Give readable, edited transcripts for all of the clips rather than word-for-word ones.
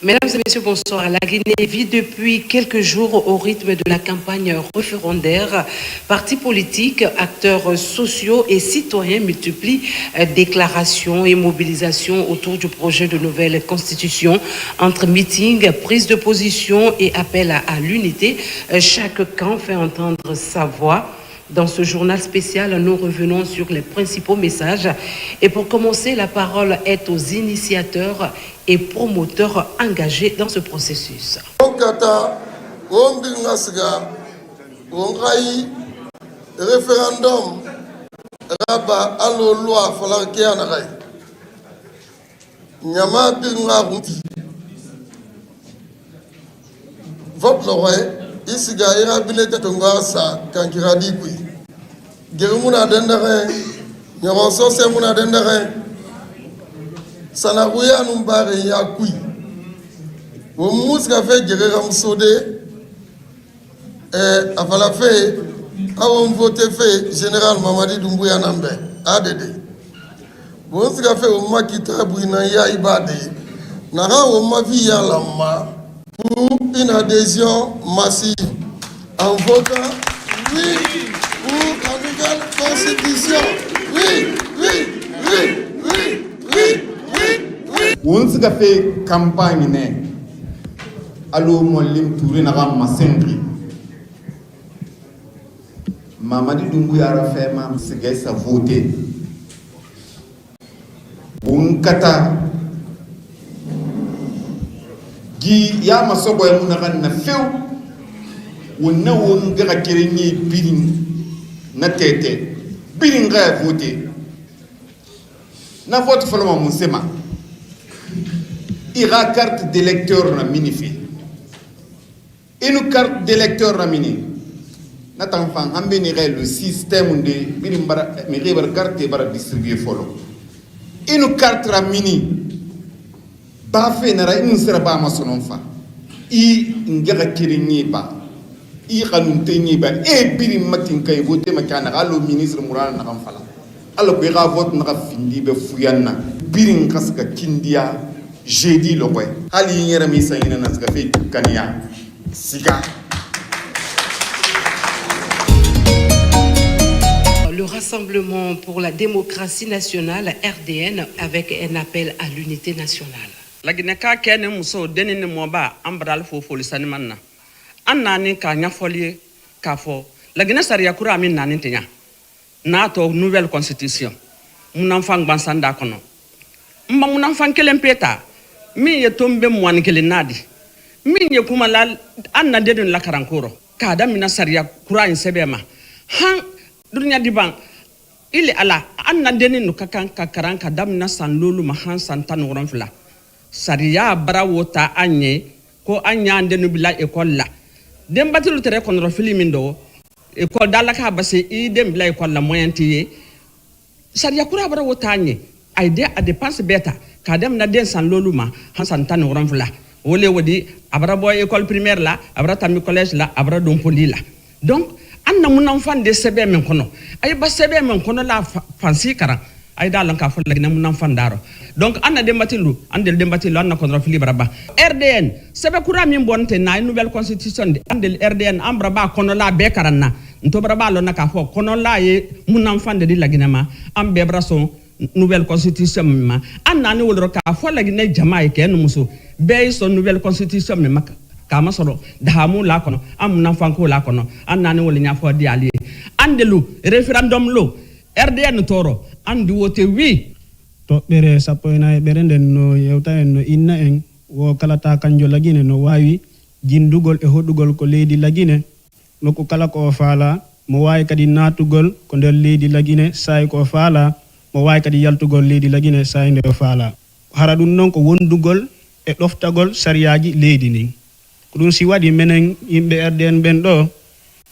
Mesdames et messieurs, bonsoir. La Guinée vit depuis quelques jours au rythme de la campagne référendaire. Partis politiques, acteurs sociaux et citoyens multiplient déclarations et mobilisations autour du projet de nouvelle constitution. Entre meetings, prise de position et appel à l'unité, chaque camp fait entendre sa voix. Dans ce journal spécial, nous revenons sur les principaux messages. Et pour commencer, la parole est aux initiateurs et promoteurs engagés dans ce processus. Référendum raba alo loi falarkiana nyama dinga ruti vote loi isiga ira bilete tongasa kankiradi kui gerumuna dendere nyaron sose muna dendere sanaruya numbare ya kui wo muska fe gerera msode avala fe avons voté fait général Mamadi Doumbouya Nambe, ADD. Bon, ce qu'a fait au Makita Brina Yaibade, Nara au Mavia Lama pour une adhésion massive en votant oui pour la nouvelle constitution. Oui. On se fait campagne, allo Molim Touré Nara Massengri. Mamadi Doumbouya a fait sa voté. Bunkata Gi Yama Sobo et Munaran na feu ou na wongara kiringi bidding na tete. Bidding a voté. Na vote follow Moussema. Ira carte d'électeur na minifi. Une carte d'électeur na mini. Nathan Fan ambénirait le système de Birimbara, mais carte et distribuer follow. Une carte ramini. Bafé n'ara une sera pas ma son enfant. I ngara kiringi ba. I kanuntengi ba. E birim matin kay voté makana allo ministre Mourana na kamfala. Allo bira vote na findi be fuyana. Birin kaska kindia jeudi lo boy. Ali ngera mi sayina na ska fe kania. Siga. Le Rassemblement pour la démocratie nationale, RDN, avec un appel à l'unité nationale. La Guinée kene muso denine moba ambral fo folisani manna. Annani ka nyafoli ka fo. La Guinée saria kura amin nani tenya. Na to nouvelle constitution. Munanfang bansanda kono. Mba munanfang kelempeta. Mi ye tombe mwani kelenadi. Mi ye kumala anna dedun la karankoro. Kada mina saria kura insebema. Han dunya dibang ile ala anna deni no kakan kakaran kadam na san lolu mahan santan woronfla sariya barawota anye ko anya ande no bila école la dem batilu tere konro filimindo école dala ka basse i dem bila école la moyenti sariya kura barawota anye aide a dépense beta kadam na den san lolu ma han santan woronfla wole wodi abra boy école primaire la abra tami collège la abra dom poli la donc anna munanfan de sebe men kono ay ba sebe men kono la fansi kara ay dalan ka fo lagina munanfan daro donc anna de matilu andel de matilu anna kontra fili baraba RDN sebe kura min bonte na nouvelle constitution de andel RDN ambra ba kono la be karanna nto baraba lo naka fo kono la ye munanfan de lagina ma ambe brason nouvelle constitution ma anna ni wolro ka fo lagina jamaay ke no muso be so nouvelle constitution me maka kama solo dahamu la kono amna fanko la kono annani woli nya fo di ali andelu référendum lo RDN toro andi wote wi to bere sapoina berenden no yewta en no inna en wo kalata kanjo lagine no wawi jindugol e hodugol ko leydi lagine no ko kala ko faala mo wawi kadi natugol ko der leydi lagine say ko faala mo wawi kadi yaltugol leydi lagine say nder faala hara dum non ko wondugol e doftagol sariyaji leydi ni Kudun si wadi menen imbe RDN bendo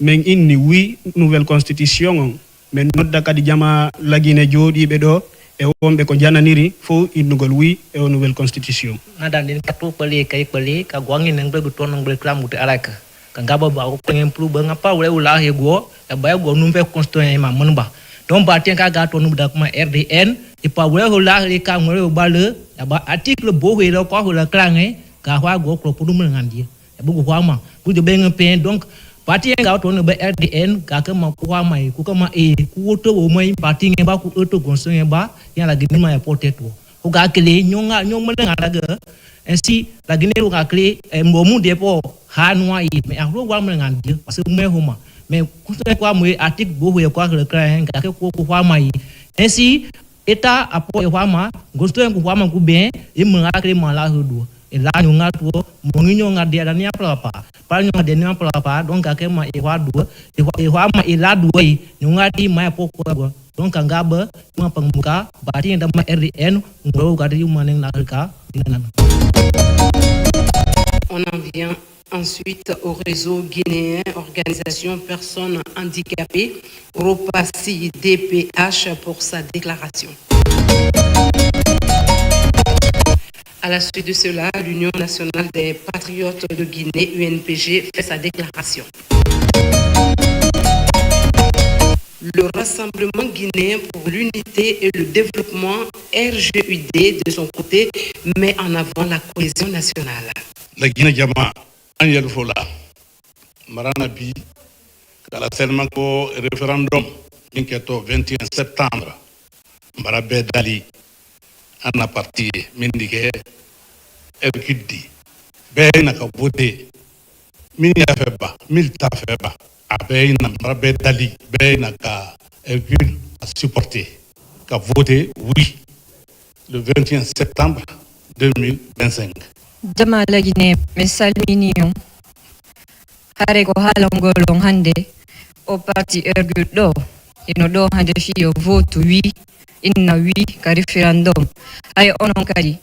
men inni wi nouvelle constitution men nodda kadi jama lagine jodi be do e wombe ko jananiri fo innugol wi e nouvelle constitution nada den katu peli ka gwangi nang be guton nang be klam muti alaka ka ngaba ba ko pengen plu ba ngapa wala ulah ye go e ba go nouvelle constitution ma menba donc ba ten ka ga to nu da kuma RDN e pa wala ulah le ka ngore ba le ba article bo he lo ko la klang ka hwa go ko pudu mun ngandi bu ko hwa ku de ben pen donc parti nga to ne ba RDN ka ka ma ku hwa mai ku ka ma ku to o mai parti nge ba ku to gonso nge ba ya la gini ma ya poteto ku ga kele nyonga nyong mele nga daga ainsi la gini ku ga kele mo mu de po ha noa mais a ro wa mele ngandi parce que me homa mais ku to kwa mo article bo ho ya kwa le kra nga ka ku hwa mai ainsi État apo e hwama gosto en hwama ku bien e manga kre mala hudu e la nyonga to monginyo nga dia dania plapa pa nyonga denia plapa donc ka ma e hwadu e hwama e la duai nyonga ti ma po ko donc ngaba ma pangmuka bati nda ma RDN ngoro ga di maneng na ka dinan. On en vient ensuite au réseau guinéen Organisation Personnes Handicapées, ROPACI DPH pour sa déclaration. À la suite de cela, l'Union nationale des patriotes de Guinée, UNPG, fait sa déclaration. Le Rassemblement guinéen pour l'unité et le développement, RGUD, de son côté, met en avant la cohésion nationale. La Guinée-Jama, Angel Fola, Marana Bi, la seulement ko référendum, l'inquiéto 21 septembre, Marabé Dali, Anna Parti, Mindike, RQD, Ben a voté, Mini a fait bas, Milta fait bas, à Ben Marabé Dali, Ben a RQD a supporté, a voté oui, le 21 septembre 2025. Jama la Guinée, mes salminions. Harego halongolong hande, au parti ergudo, inodo hande fio vote oui, inna oui, ka référendum. Ay ononkari,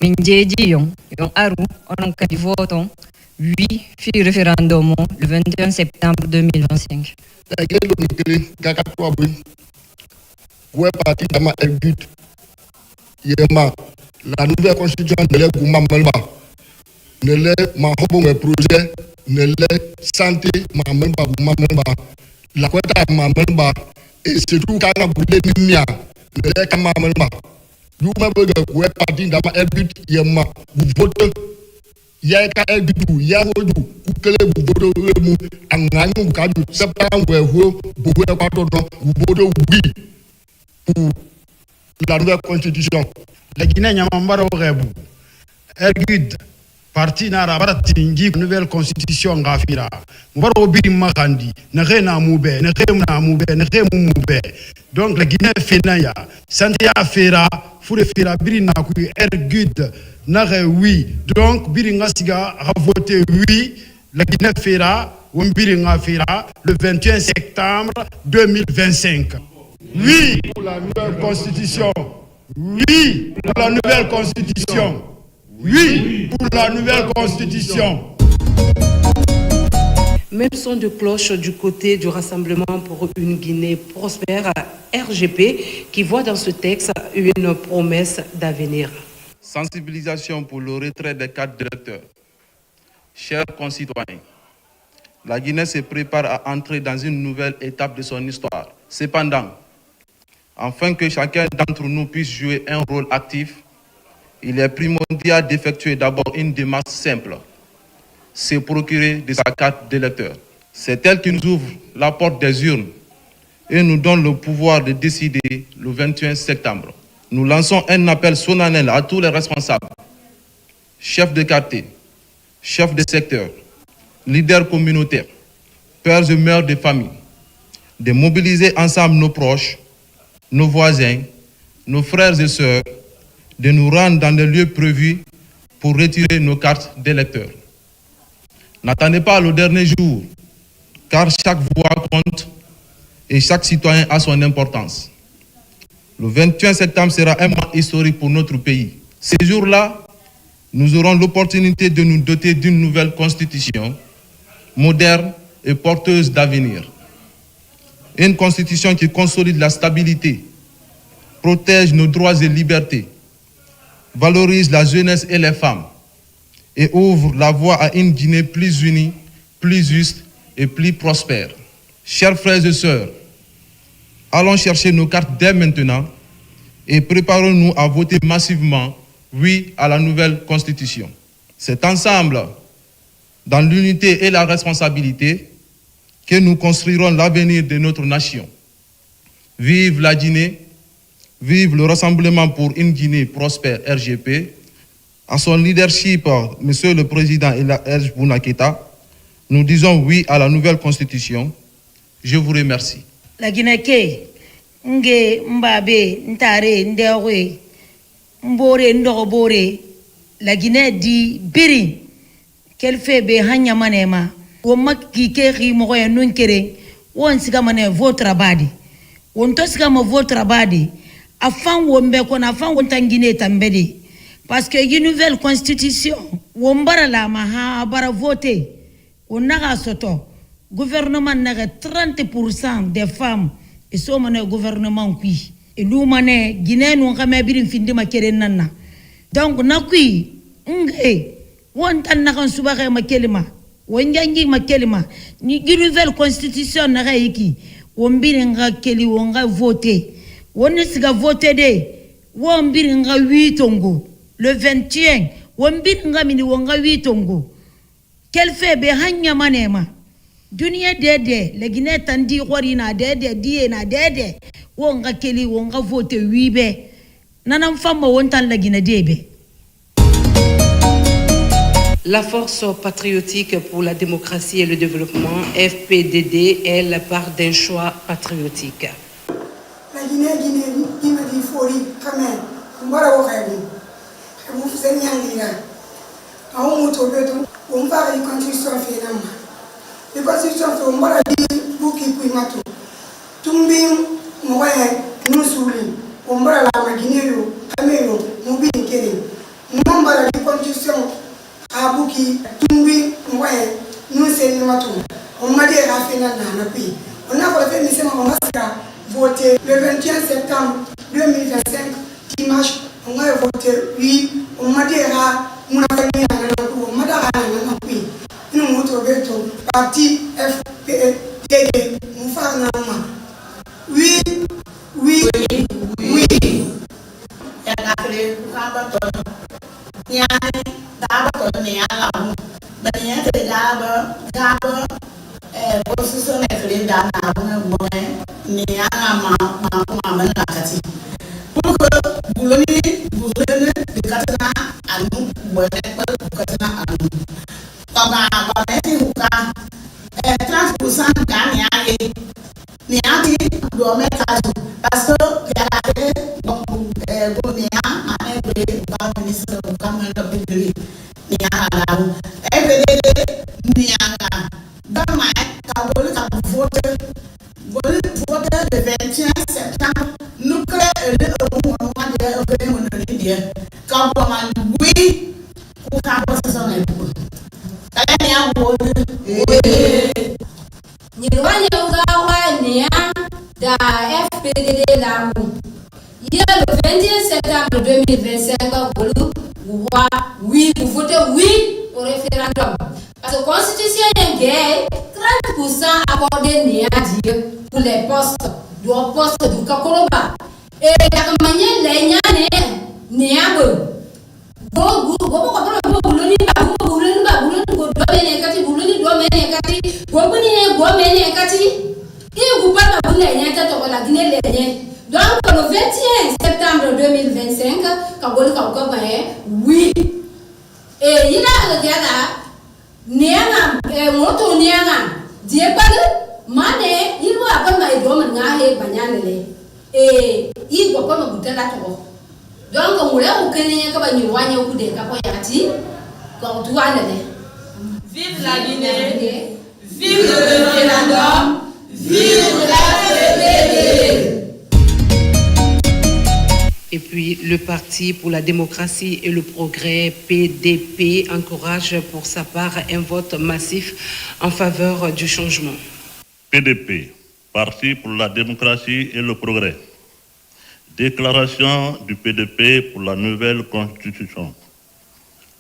minjeji yon aru, ononkari voton, oui, fi référendum le 21 septembre 2025. La Guinée, l'Onikele, Kakatoa Bui, ouais, parti Dama Ergut, Yema, la nouvelle constitution de l'Egouma Melba. Ne l'est ma hobo projet, ne l'est santé ma melba la quota ma melba et surtout quand on boule nimia ne l'est ma melba. Nous ma burger ouais parti dans ma herbut yema vous vote ya ka herbut ya hodu ku kele vous vote mu anganyu ka du septembre we ho bu we kwa do vous vote oui pour la nouvelle constitution. La Guinée nyamambara orebu ergud parti na rabara tingi nouvelle constitution ngafira mbaro bi makandi na rena mube na rena mube na mube donc la Guinée fenaya santia fera fure fera birina ku ergud na oui donc biringa siga a voté oui la Guinée fera biringa fera le 21 septembre 2025. Oui pour la nouvelle constitution. Oui pour la nouvelle constitution. Oui pour la nouvelle constitution. Même son de cloche du côté du Rassemblement pour une Guinée prospère, RGP, qui voit dans ce texte une promesse d'avenir. Sensibilisation pour le retrait des cadres directeurs. Chers concitoyens, la Guinée se prépare à entrer dans une nouvelle étape de son histoire. Cependant, afin que chacun d'entre nous puisse jouer un rôle actif, il est primordial d'effectuer d'abord une démarche simple. C'est procurer de sa carte d'électeur. C'est elle qui nous ouvre la porte des urnes et nous donne le pouvoir de décider le 21 septembre. Nous lançons un appel solennel à tous les responsables, chefs de quartier, chefs de secteur, leaders communautaires, pères et mères de famille, de mobiliser ensemble nos proches, nos voisins, nos frères et sœurs, de nous rendre dans les lieux prévus pour retirer nos cartes d'électeurs. N'attendez pas le dernier jour, car chaque voix compte et chaque citoyen a son importance. Le 21 septembre sera un mois historique pour notre pays. Ce jour-là, nous aurons l'opportunité de nous doter d'une nouvelle constitution, moderne et porteuse d'avenir. Une constitution qui consolide la stabilité, protège nos droits et libertés, valorise la jeunesse et les femmes et ouvre la voie à une Guinée plus unie, plus juste et plus prospère. Chers frères et sœurs, allons chercher nos cartes dès maintenant et préparons-nous à voter massivement oui à la nouvelle constitution. C'est ensemble, dans l'unité et la responsabilité, que nous construirons l'avenir de notre nation. Vive la Guinée, vive le Rassemblement pour une Guinée prospère RGP. À son leadership, Monsieur le Président Elhadji Bouna Keïta, nous disons oui à la nouvelle constitution. Je vous remercie. La Guinée nge mbabe ntare ndewe mbore ndogobore la Guinée di biri quel fait be hanya manema wo makki ke ri mo ya nun kere won siga mane votre abadi won to siga mo votre abadi afan wo mbe ko na afan won tangine tambedi parce que une nouvelle constitution wo mbara la ma ha bara voter on naga soto gouvernement naga 30% des femmes et so mané gouvernement qui et nous mané Guinée nous ngame birin findi ma kere nanna donc nakui nge won tan nakan subaxe ma kelima won jangi ma kelima ni nouvelle constitution na yiki won birin nga keli won nga voter won siga voter de won birin nga 8 ongo le 21 won birin nga mini won nga 8 ongo quel fait be hanya manema dunia dede le Guinée tandi horina dede die na dede wonga keli wonga vote wibe nanam famba wontan la Guinée debe. La Force patriotique pour la démocratie et le développement, FPDD, elle part d'un choix patriotique. La Guinée di fori kame mbara wakani mu fuseni yangira awu moto beto on va y constitution finalement. La constitution fait un bon avis pour qui peut m'attendre. Tumbi moyen nous souli. On va la Guinée yo, Cameroun, mobi nkele. Mamba la constitution a bouki tumbi moyen nous c'est nous m'attendre. On m'a dit à finir dans le pays. On a fait mission on va voter le 21 septembre 2025 dimanche on va voter oui on m'a dit à mon famille dans le on m'a dit à dans le pays. Nous moto parti FPDD nous faisons oui oui oui ya kafle kaba to nya daba to ne ala mu banya te daba position e kle da na mu mo ne ala ma na kati pour que bouloni de katana anu boye katana anu Quand on 30% gagne, ni ati doit mettre à jour parce que il y a donc Bonia a un ministre de campagne de ni a la FPDD ni a dans ma cabole cap vote le 21 septembre nous créons le mois de quand on oui pour la possession da FPDD la il y a le 21 septembre 2025 oui vous votez oui au référendum parce que la constitution est 30% accordé pour les postes du Kakoroba et la manière les niabe go donc le 21 septembre 2025 oui et il a le gars nianga moto nianga diepal mane il va pas mai do ngahe banyane et il va pas me la to donc on l'a aucun ka ba nyirwanya ku de ka ko yati ko tuwana ne vive la Guinée vive le référendum vive la FPDD. Et puis le Parti pour la démocratie et le progrès PDP encourage pour sa part un vote massif en faveur du changement. PDP, Parti pour la démocratie et le progrès. Déclaration du PDP pour la nouvelle constitution.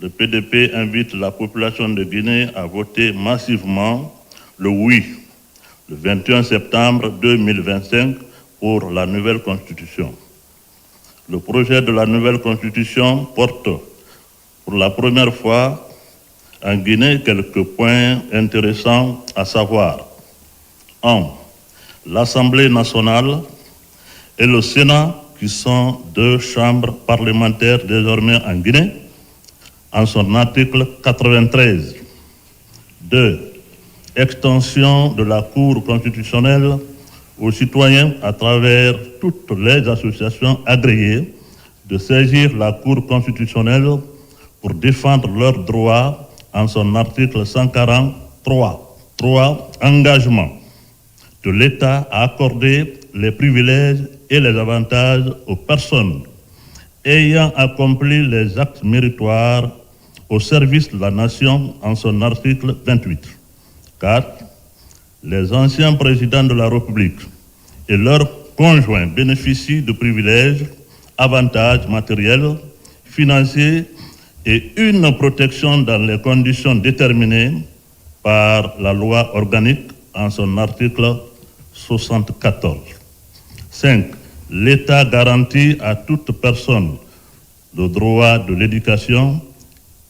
Le PDP invite la population de Guinée à voter massivement le oui, le 21 septembre 2025 pour la nouvelle constitution. Le projet de la nouvelle constitution porte pour la première fois en Guinée quelques points intéressants à savoir. 1. L'Assemblée nationale et le Sénat, qui sont deux chambres parlementaires désormais en Guinée, en son article 93. 2. Extension de la Cour constitutionnelle aux citoyens à travers toutes les associations agréées de saisir la Cour constitutionnelle pour défendre leurs droits en son article 143. 3. Engagement de l'État à accorder les privilèges et les avantages aux personnes ayant accompli les actes méritoires au service de la nation en son article 28. 4. Les anciens présidents de la République et leurs conjoints bénéficient de privilèges, avantages matériels, financiers et une protection dans les conditions déterminées par la loi organique en son article 74. 5. L'État garantit à toute personne le droit de l'éducation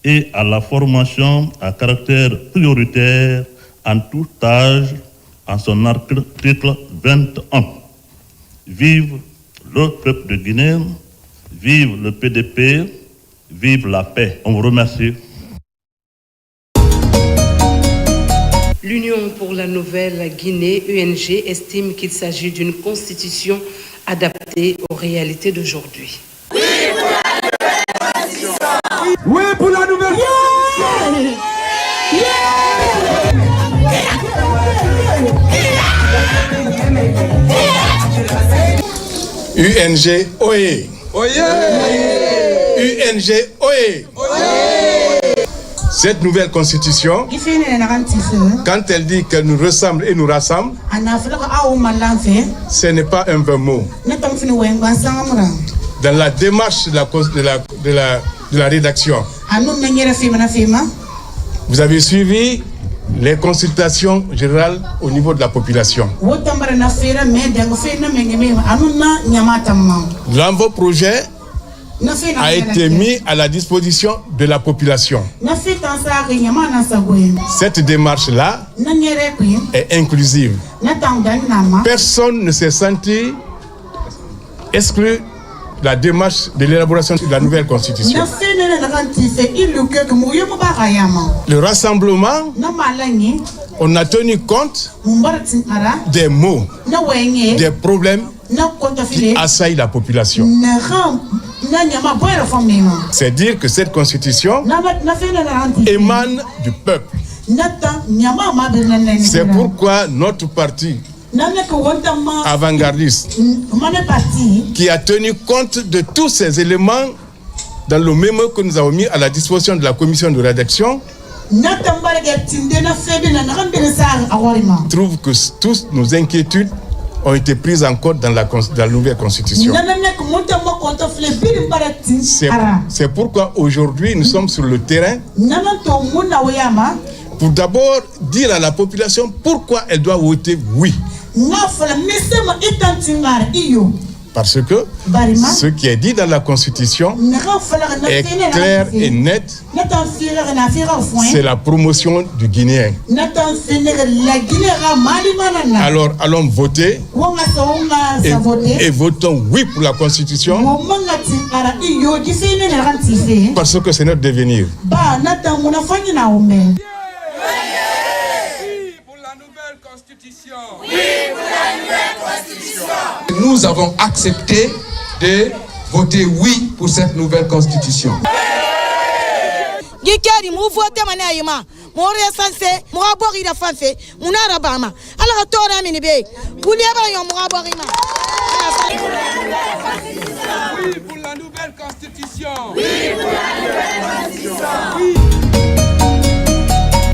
et à la formation à caractère prioritaire en tout âge en son article 21. Vive le peuple de Guinée, vive le PDP, vive la paix. On vous remercie. L'Union pour la Nouvelle Guinée, UNG, estime qu'il s'agit d'une constitution adaptée aux réalités d'aujourd'hui. Oui pour la nouvelle constitution. UNG Oye. Oye. UNG Oye. Cette nouvelle constitution, quand elle dit qu'elle nous ressemble et nous rassemble, ce n'est pas un vain mot. Dans la démarche de la rédaction, vous avez suivi les consultations générales au niveau de la population. L'envoi-projet a été mis à la disposition de la population. Cette démarche-là est inclusive. Personne ne s'est senti exclu de la démarche de l'élaboration de la nouvelle constitution. Le rassemblement, on a tenu compte des maux, des problèmes qui assaillent la population. C'est dire que cette constitution émane du peuple. C'est pourquoi notre parti avant-gardiste, qui a tenu compte de tous ces éléments dans le mémo que nous avons mis à la disposition de la commission de rédaction, trouve que toutes nos inquiétudes ont été prises en compte dans la nouvelle constitution. C'est pourquoi aujourd'hui nous sommes sur le terrain pour d'abord dire à la population pourquoi elle doit voter oui. Parce que ce qui est dit dans la Constitution est clair et net. C'est la promotion du Guinéen. Alors allons voter et votons oui pour la Constitution parce que c'est notre devenir. Nous avons accepté de voter oui pour cette nouvelle constitution. Oui pour la nouvelle constitution.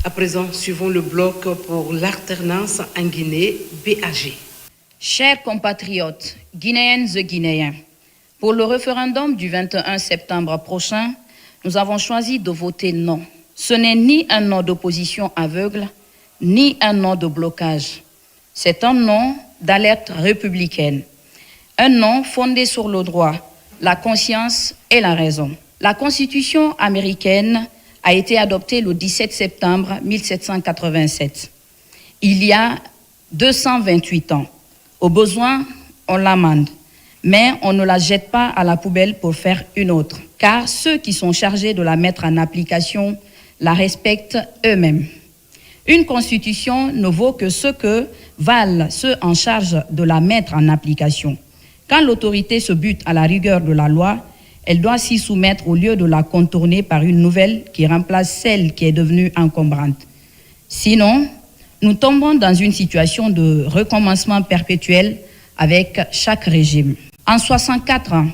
À présent, suivons le bloc pour l'alternance en Guinée, BAG. Chers compatriotes, Guinéennes et Guinéens, pour le référendum du 21 septembre prochain, nous avons choisi de voter non. Ce n'est ni un non d'opposition aveugle, ni un non de blocage. C'est un non d'alerte républicaine. Un non fondé sur le droit, la conscience et la raison. La Constitution américaine a été adopté le 17 septembre 1787. Il y a 228 ans. Au besoin, on l'amende, mais on ne la jette pas à la poubelle pour faire une autre, car ceux qui sont chargés de la mettre en application la respectent eux-mêmes. Une constitution ne vaut que ce que valent ceux en charge de la mettre en application. Quand l'autorité se bute à la rigueur de la loi, elle doit s'y soumettre au lieu de la contourner par une nouvelle qui remplace celle qui est devenue encombrante. Sinon, nous tombons dans une situation de recommencement perpétuel avec chaque régime. En 64 ans,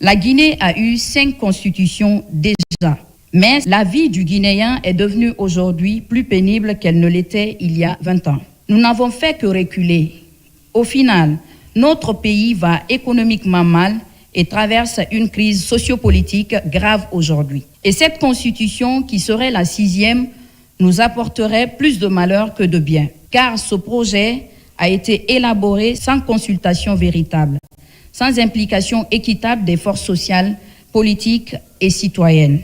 la Guinée a eu 5 constitutions déjà, mais la vie du Guinéen est devenue aujourd'hui plus pénible qu'elle ne l'était il y a 20 ans. Nous n'avons fait que reculer. Au final, notre pays va économiquement mal et traverse une crise sociopolitique grave aujourd'hui. Et cette constitution, qui serait la 6e, nous apporterait plus de malheur que de bien, car ce projet a été élaboré sans consultation véritable, sans implication équitable des forces sociales, politiques et citoyennes.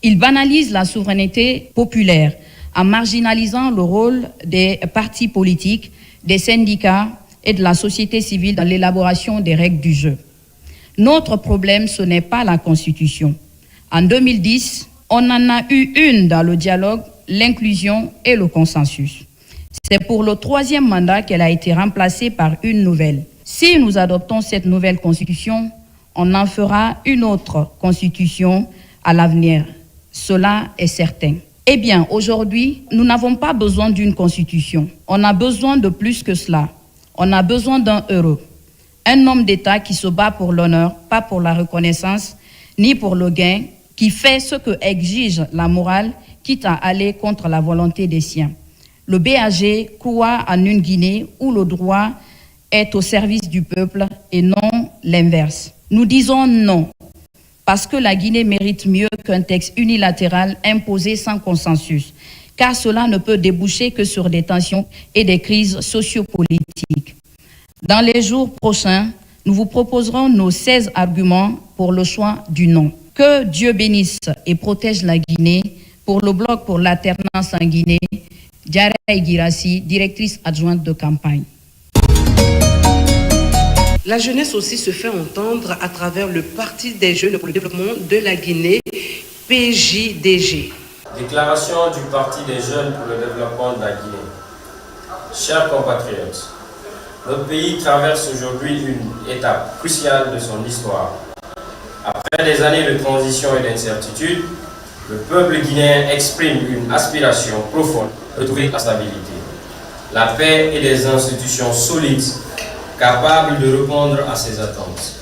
Il banalise la souveraineté populaire en marginalisant le rôle des partis politiques, des syndicats et de la société civile dans l'élaboration des règles du jeu. Notre problème, ce n'est pas la Constitution. En 2010, on en a eu une dans le dialogue, l'inclusion et le consensus. C'est pour le 3e mandat qu'elle a été remplacée par une nouvelle. Si nous adoptons cette nouvelle Constitution, on en fera une autre Constitution à l'avenir. Cela est certain. Eh bien, aujourd'hui, nous n'avons pas besoin d'une Constitution. On a besoin de plus que cela. On a besoin d'un héros. Un homme d'État qui se bat pour l'honneur, pas pour la reconnaissance, ni pour le gain, qui fait ce que exige la morale, quitte à aller contre la volonté des siens. Le BAG croit en une Guinée où le droit est au service du peuple et non l'inverse. Nous disons non, parce que la Guinée mérite mieux qu'un texte unilatéral imposé sans consensus, car cela ne peut déboucher que sur des tensions et des crises sociopolitiques. Dans les jours prochains, nous vous proposerons nos 16 arguments pour le choix du non. Que Dieu bénisse et protège la Guinée. Pour le Bloc pour l'alternance en Guinée, Diarra Girassi, directrice adjointe de campagne. La jeunesse aussi se fait entendre à travers le Parti des jeunes pour le développement de la Guinée, PJDG. Déclaration du Parti des jeunes pour le développement de la Guinée. Chers compatriotes, notre pays traverse aujourd'hui une étape cruciale de son histoire. Après des années de transition et d'incertitude, le peuple guinéen exprime une aspiration profonde de trouver la stabilité, la paix et des institutions solides capables de répondre à ses attentes.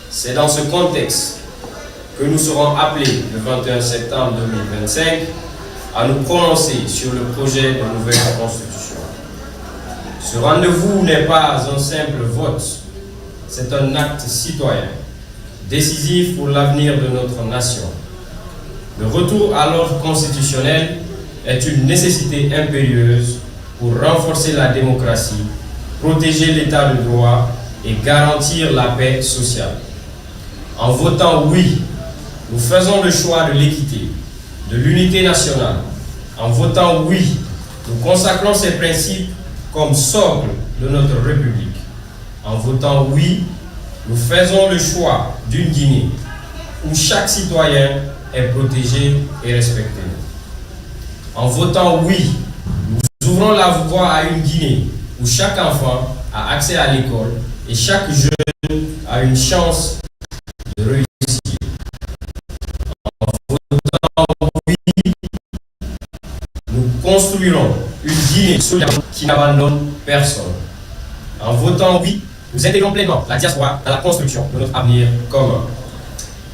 C'est dans ce contexte que nous serons appelés le 21 septembre 2025 à nous prononcer sur le projet de nouvelle constitution. Ce rendez-vous n'est pas un simple vote, c'est un acte citoyen, décisif pour l'avenir de notre nation. Le retour à l'ordre constitutionnel est une nécessité impérieuse pour renforcer la démocratie, protéger l'état de droit et garantir la paix sociale. En votant oui, nous faisons le choix de l'équité, de l'unité nationale. En votant oui, nous consacrons ces principes comme socle de notre République. En votant oui, nous faisons le choix d'une Guinée où chaque citoyen est protégé et respecté. En votant oui, nous ouvrons la voie à une Guinée où chaque enfant a accès à l'école et chaque jeune a une chance de réussir. En votant oui, nous construirons une Guinée solidaire qui n'abandonne personne. En votant oui, nous intégrons pleinement la diaspora dans la construction de notre avenir commun.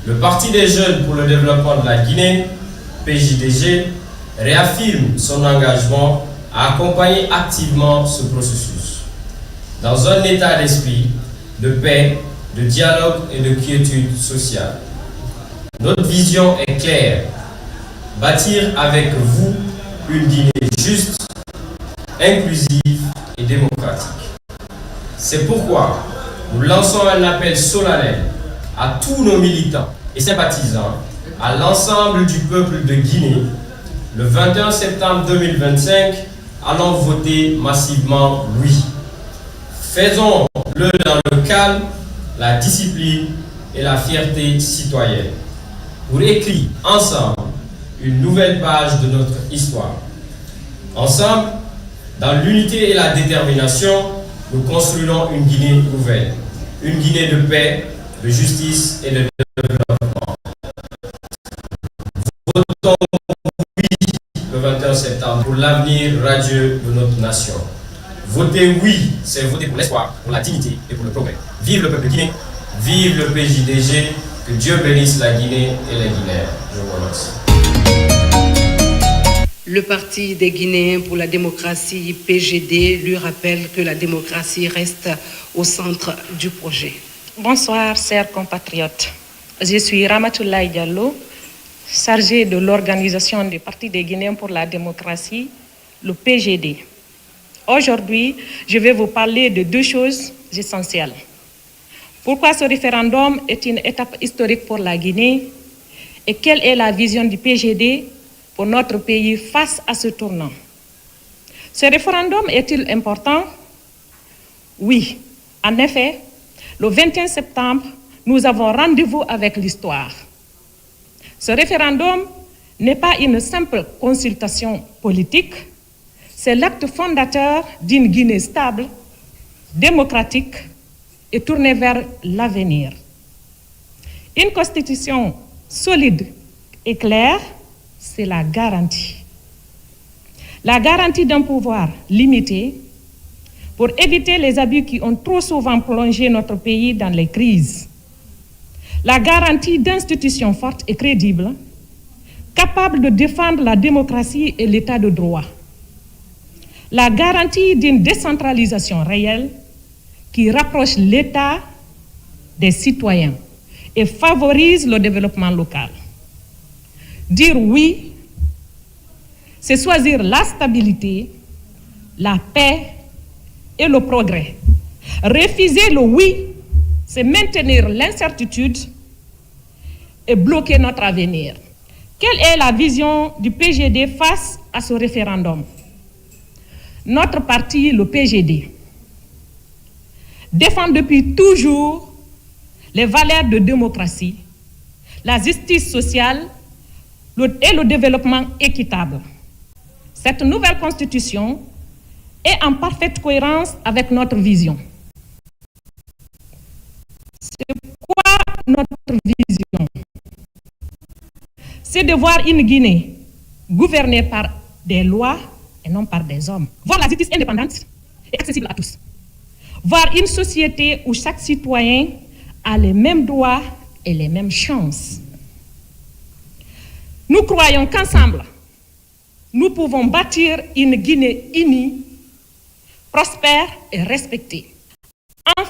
Le Parti des jeunes pour le développement de la Guinée, PJDG, réaffirme son engagement à accompagner activement ce processus, dans un état d'esprit de paix, de dialogue et de quiétude sociale. Notre vision est claire, bâtir avec vous une Guinée juste, inclusive et démocratique. C'est pourquoi nous lançons un appel solennel à tous nos militants et sympathisants à l'ensemble du peuple de Guinée, le 21 septembre 2025, allons voter massivement oui. Faisons-le dans le calme, la discipline et la fierté citoyenne, pour écrire ensemble une nouvelle page de notre histoire. Ensemble, dans l'unité et la détermination, nous construirons une Guinée nouvelle, une Guinée de paix, de justice et de développement. Votons oui le 21 septembre pour l'avenir radieux de notre nation. Voter oui, c'est voter pour l'espoir, pour la dignité et pour le progrès. Vive le peuple guinéen, vive le PJDG, que Dieu bénisse la Guinée et les Guinéens. Je vous remercie. Le Parti des Guinéens pour la démocratie, PGD, lui rappelle que la démocratie reste au centre du projet. Bonsoir, chers compatriotes. Je suis Ramatoulaye Diallo, chargée de l'organisation du Parti des Guinéens pour la démocratie, le PGD. Aujourd'hui, je vais vous parler de deux choses essentielles. Pourquoi ce référendum est une étape historique pour la Guinée et quelle est la vision du PGD pour notre pays face à ce tournant? Ce référendum est-il important? Oui, en effet, le 21 septembre, nous avons rendez-vous avec l'histoire. Ce référendum n'est pas une simple consultation politique, c'est l'acte fondateur d'une Guinée stable, démocratique et tournée vers l'avenir. Une constitution solide et claire, c'est la garantie. La garantie d'un pouvoir limité pour éviter les abus qui ont trop souvent plongé notre pays dans les crises. La garantie d'institutions fortes et crédibles, capables de défendre la démocratie et l'état de droit. La garantie d'une décentralisation réelle qui rapproche l'État des citoyens et favorise le développement local. Dire oui, c'est choisir la stabilité, la paix et le progrès. Refuser le oui, c'est maintenir l'incertitude et bloquer notre avenir. Quelle est la vision du PGD face à ce référendum? Notre parti, le PGD, défend depuis toujours les valeurs de démocratie, la justice sociale et le développement équitable. Cette nouvelle constitution est en parfaite cohérence avec notre vision. C'est quoi notre vision? C'est de voir une Guinée gouvernée par des lois et non par des hommes. Voir la justice indépendante et accessible à tous. Voir une société où chaque citoyen a les mêmes droits et les mêmes chances. Nous croyons qu'ensemble, nous pouvons bâtir une Guinée unie, prospère et respectée. Enfin,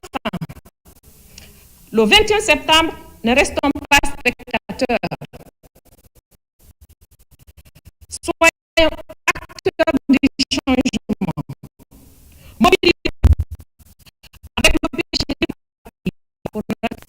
le 21 septembre, ne restons pas spectateurs. Soyons acteurs du changement. Mobilisons avec le PGD pour notre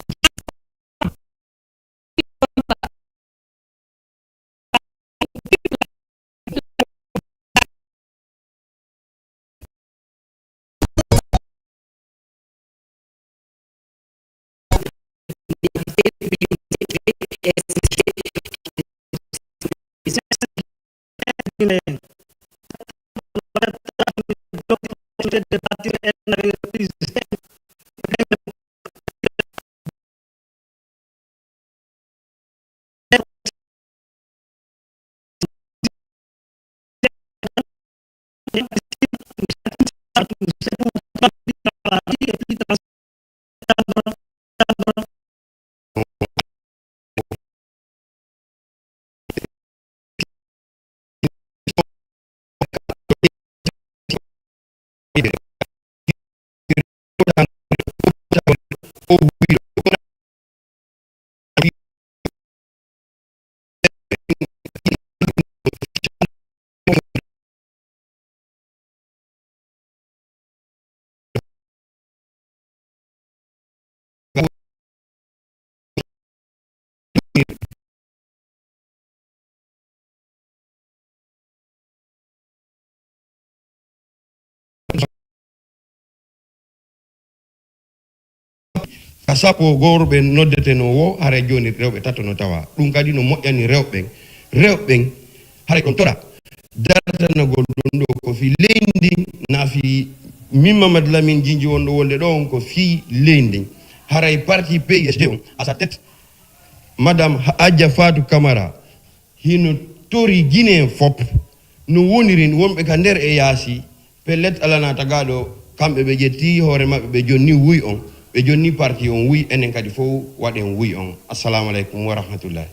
kasapo gorbe noddete no wo hare joni rewbe tato no tawa dum kadi no moƴƴani rewbe hare kon tora dartanagol ɗum ɗo ko fi leydi na fi min Mamadou Lamine Djindji wonɗo wonde ɗo on ko fi leydi haray parti PSD on à sa tête madame Adja Fatou Camara hino tori Guinée fop no wonirin wonɓe ka nder e yaasi pellet alana tagaɗo kamɓe ɓe ƴetti hoore maɓɓe ɓe jonni wuy on ɓe jonni parti on wuy enen kadi fof waɗen wuy on. Assalamu aleykum wa rahmatullahi.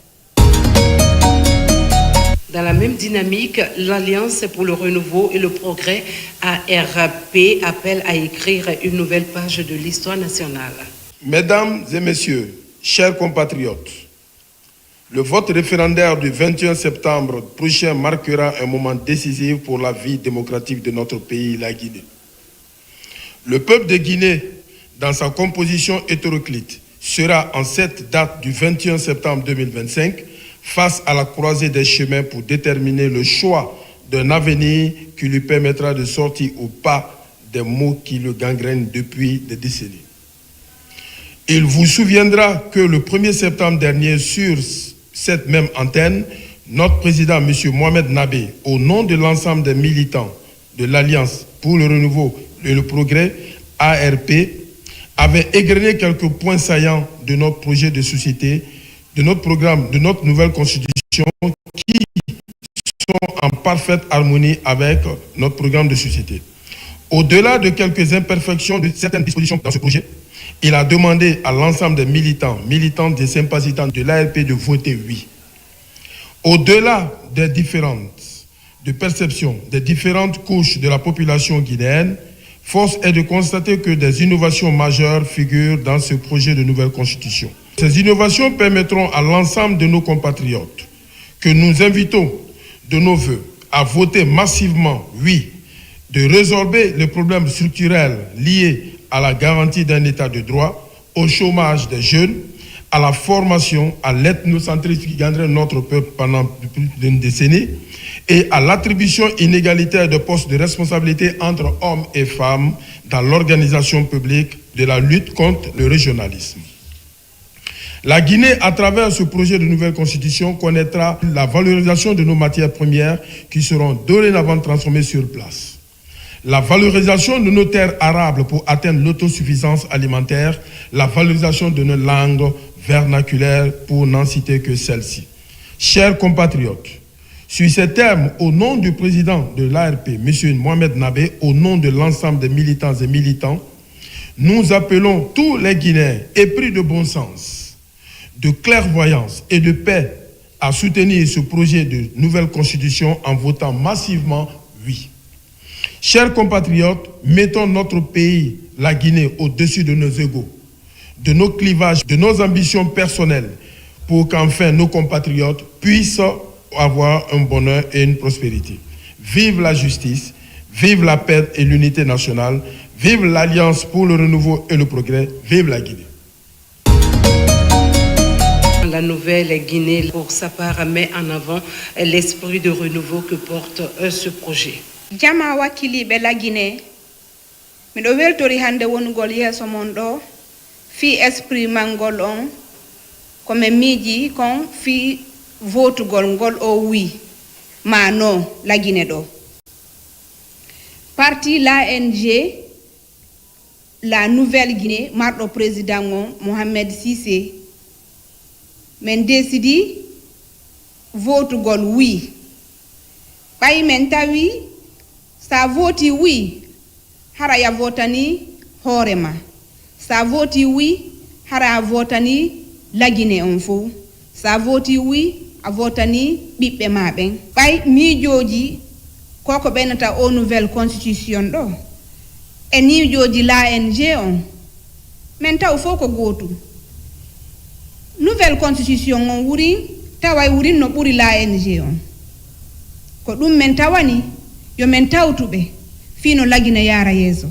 Dans la même dynamique, l'Alliance pour le renouveau et le progrès ARP appelle à écrire une nouvelle page de l'histoire nationale. Mesdames et messieurs, chers compatriotes, le vote référendaire du 21 septembre prochain marquera un moment décisif pour la vie démocratique de notre pays, la Guinée. Le peuple de Guinée, dans sa composition hétéroclite, sera en cette date du 21 septembre 2025 face à la croisée des chemins pour déterminer le choix d'un avenir qui lui permettra de sortir au pas des maux qui le gangrènent depuis des décennies. Il vous souviendra que le 1er septembre dernier, sur cette même antenne, notre président, M. Mohamed Nabé, au nom de l'ensemble des militants de l'Alliance pour le renouveau et le progrès, ARP, avait égrené quelques points saillants de notre projet de société, de notre programme, de notre nouvelle constitution, qui sont en parfaite harmonie avec notre programme de société. Au-delà de quelques imperfections de certaines dispositions dans ce projet, il a demandé à l'ensemble des militantes et sympathisants de l'ARP de voter oui. Au-delà des différentes perceptions des différentes couches de la population guinéenne, force est de constater que des innovations majeures figurent dans ce projet de nouvelle constitution. Ces innovations permettront à l'ensemble de nos compatriotes que nous invitons de nos voeux à voter massivement oui, de résorber les problèmes structurels liés à la garantie d'un état de droit, au chômage des jeunes, à la formation, à l'ethnocentrisme qui gangrène notre peuple pendant plus d'une décennie, et à l'attribution inégalitaire de postes de responsabilité entre hommes et femmes dans l'organisation publique de la lutte contre le régionalisme. La Guinée, à travers ce projet de nouvelle constitution, connaîtra la valorisation de nos matières premières qui seront dorénavant transformées sur place. La valorisation de nos terres arables pour atteindre l'autosuffisance alimentaire, la valorisation de nos langues vernaculaires pour n'en citer que celles-ci. Chers compatriotes, sur ces termes, au nom du président de l'ARP, M. Mohamed Nabé, au nom de l'ensemble des militants et militants, nous appelons tous les Guinéens épris de bon sens, de clairvoyance et de paix à soutenir ce projet de nouvelle constitution en votant massivement oui. Chers compatriotes, mettons notre pays, la Guinée, au-dessus de nos égos, de nos clivages, de nos ambitions personnelles, pour qu'enfin nos compatriotes puissent avoir un bonheur et une prospérité. Vive la justice, vive la paix et l'unité nationale, vive l'Alliance pour le renouveau et le progrès, vive la Guinée. La nouvelle Guinée, pour sa part, met en avant l'esprit de renouveau que porte ce projet. Jama wakkiliɓe la Guinée miɗo weltori hande wonugol yeeso mon ɗo fi esprit mangol on komi miiji kon fi votugol ngol o wi ma non la Guinée ɗo parti l'ANG la nouvelle Guinée marɗo président on Mohamed Cissé men décidi votugol wi ɓay men tawi sa voti oui hara ya votani horema sa voti oui hara votani la Guinée on fo sa voti oui a votani ɓiɓɓe maɓen ɓay miijoji koko ɓenata o nouvelle constitution ɗo e miijoji l'ANG on men taw fo ko gotu nouvelle constitution on wuri taway wurin no ɓuri l'ANG on ko ɗum men tawani yo men tawtuɓe fino la Guinée yara yeeso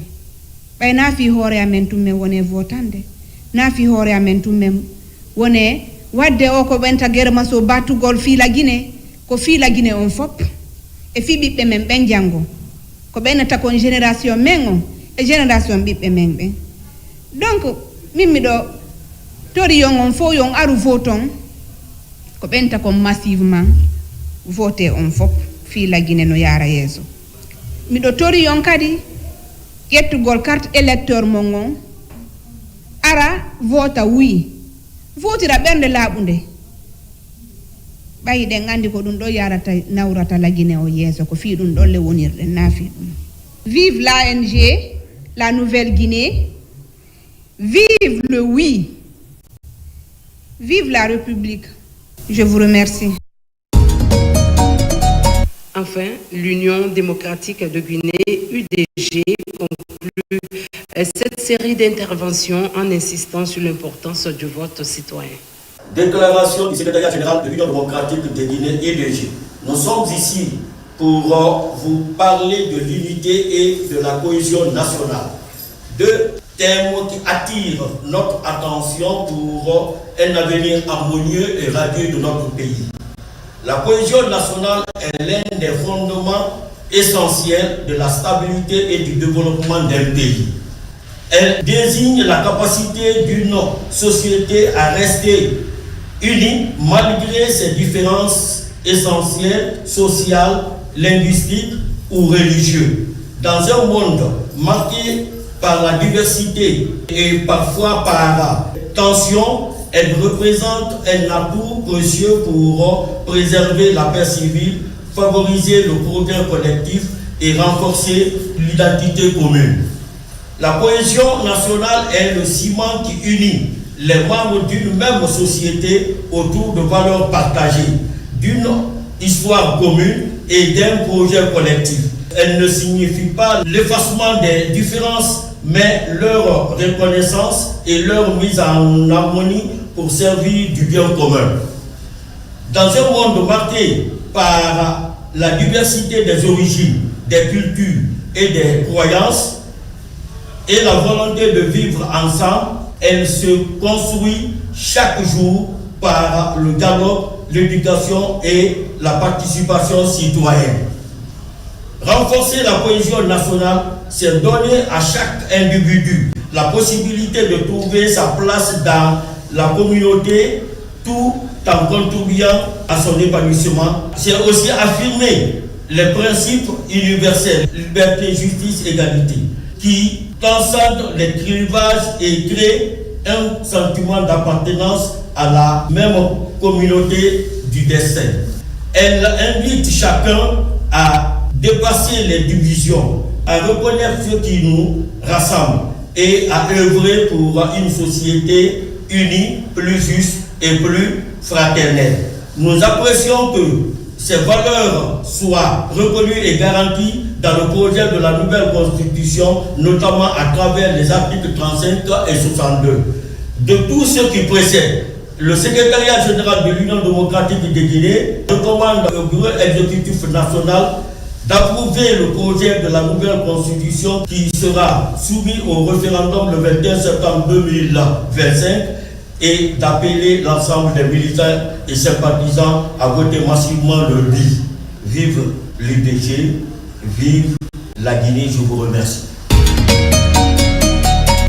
ɓay naafi hoore amen tummen wone votande naafi hoore amen tummen wone wadde o ko ɓenta guerma so battugol fi la Guinée ko fi la Guinée on fop e fi ɓiɓɓe men ɓen janggo ko ɓenata kon génération men on e génération ɓiɓɓe men ɓen donc min miɗo tori yon on fo yon aru voton ko benta ko massivement voté on fop fi la Guinée no yara yeso miɗo tori yon kadi ƴettugol carte électeur mon ara vota oui votira ɓernde laaɓunde ɓayi ɗen andi ko ɗum ɗo yarata nawrata la Guinée o yeeso ko fi ɗum ɗon le wonirɗen naafi ɗum. Vive l'ANG, la Nouvelle-Guinée, vive le oui, vive la République. Je vous remercie. Enfin, l'Union démocratique de Guinée, UDG, conclut cette série d'interventions en insistant sur l'importance du vote citoyen. Déclaration du secrétariat général de l'Union démocratique de Guinée, UDG. Nous sommes ici pour vous parler de l'unité et de la cohésion nationale. Deux thèmes qui attirent notre attention pour un avenir harmonieux et radieux de notre pays. La cohésion nationale est l'un des fondements essentiels de la stabilité et du développement d'un pays. Elle désigne la capacité d'une société à rester unie malgré ses différences essentielles, sociales, linguistiques ou religieuses. Dans un monde marqué par la diversité et parfois par la tension, elle représente un atout précieux pour préserver la paix civile, favoriser le progrès collectif et renforcer l'identité commune. La cohésion nationale est le ciment qui unit les membres d'une même société autour de valeurs partagées, d'une histoire commune et d'un projet collectif. Elle ne signifie pas l'effacement des différences, mais leur reconnaissance et leur mise en harmonie pour servir du bien commun. Dans un monde marqué par la diversité des origines, des cultures et des croyances, et la volonté de vivre ensemble, elle se construit chaque jour par le dialogue, l'éducation et la participation citoyenne. Renforcer la cohésion nationale, c'est donner à chaque individu la possibilité de trouver sa place dans la communauté tout en contribuant à son épanouissement. C'est aussi affirmer les principes universels, liberté, justice, égalité, qui transcendent les clivages et créent un sentiment d'appartenance à la même communauté du destin. Elle invite chacun à dépasser les divisions, à reconnaître ce qui nous rassemble et à œuvrer pour une société unie, plus juste et plus fraternelle. Nous apprécions que ces valeurs soient reconnues et garanties dans le projet de la nouvelle constitution, notamment à travers les articles 35 et 62. De tout ce qui précède, le secrétariat général de l'Union démocratique de Guinée recommande au bureau exécutif national d'approuver le projet de la nouvelle constitution qui sera soumis au référendum le 21 septembre 2025 et d'appeler l'ensemble des militants et sympathisants à voter massivement le oui. Vive l'UDG, vive la Guinée, je vous remercie.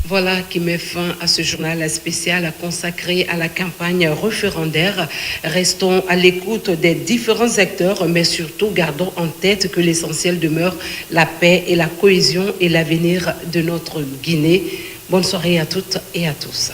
Voilà qui met fin à ce journal spécial consacré à la campagne référendaire. Restons à l'écoute des différents acteurs, mais surtout gardons en tête que l'essentiel demeure la paix et la cohésion et l'avenir de notre Guinée. Bonne soirée à toutes et à tous.